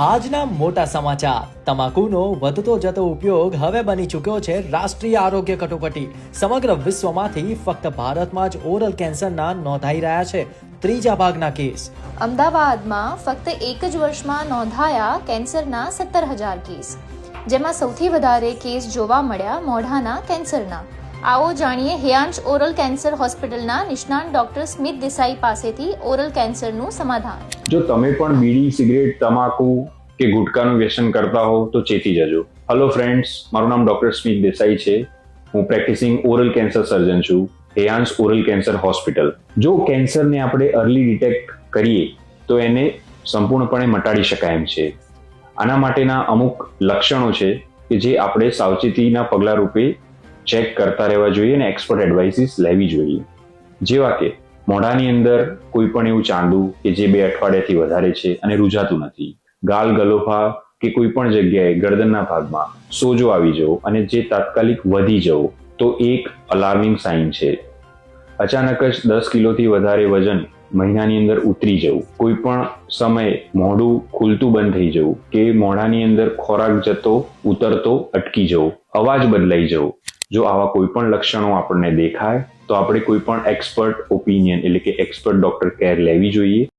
આજના મોટા સમાચાર. તમાકુનો વધતો જતો ઉપયોગ હવે બની ચૂક્યો છે રાષ્ટ્રીય આરોગ્ય કટોકટી. સમગ્ર વિશ્વમાંથી ફક્ત ભારતમાં જ ઓરલ કેન્સરના નોંધાઈ રહ્યા છે ત્રીજા ભાગના કેસ. અમદાવાદમાં ફક્ત એક જ વર્ષમાં નોંધાયા કેન્સરના 17,000 કેસ, જેમાં સૌથી વધારે કેસ જોવા મળ્યા મોઢાના કેન્સરના. આવો જાણીએ હેયાન્સ ઓરલ કેન્સર હોસ્પિટલના નિષ્ણાત ડોક્ટર સ્મિત દેસાઈ પાસેથી ઓરલ કેન્સરનું સમાધાન. જો તમે પણ બીડી, સિગરેટ, તમાકુ કે ગુટકાનું વ્યસન કરતા હો તો ચેતી જજો. હેલો ફ્રેન્ડ્સ, મારું નામ ડોક્ટર સ્મિત દેસાઈ છે. હું પ્રેક્ટિસિંગ ઓરલ કેન્સર સર્જન છું, હેયાન્સ ઓરલ કેન્સર હોસ્પિટલ. જો કેન્સરને આપણે અર્લી ડિટેક્ટ કરીએ તો એને સંપૂર્ણપણે મટાડી શકાય એમ છે. આના માટેના અમુક લક્ષણો છે કે જે આપણે સાવચેતીના પગલા રૂપે ચેક કરતા રહેવા જોઈએ અને એક્સપર્ટ એડવાઇસીસ લેવી જોઈએ. જેવા કે મોઢાની અંદર કોઈ પણ એવું ચાંદુ કે જે 2 અઠવાડિયાથી વધારે છે અને રૂઝાતું નથી, ગાલ ગલોફા કે કોઈ પણ જગ્યાએ ગરદનના ભાગમાં સોજો આવી જવો અને જે તાત્કાલિક વધી જવો તો એક અલાર્મિંગ સાઇન છે. અચાનક જ 10 કિલોથી વધારે વજન મહિનાની અંદર ઉતરી જવું, કોઈ પણ સમયે મોઢું ખુલતું બંધ થઈ જવું કે મોઢાની અંદર ખોરાક જતો ઉતરતો અટકી જવો, અવાજ બદલાઈ જવો. જો આવા કોઈ પણ લક્ષણો આપણને દેખાય તો આપણે કોઈ પણ એક્સપર્ટ ઓપિનિયન એટલે કે એક્સપર્ટ ડોક્ટર કેર લેવી જોઈએ.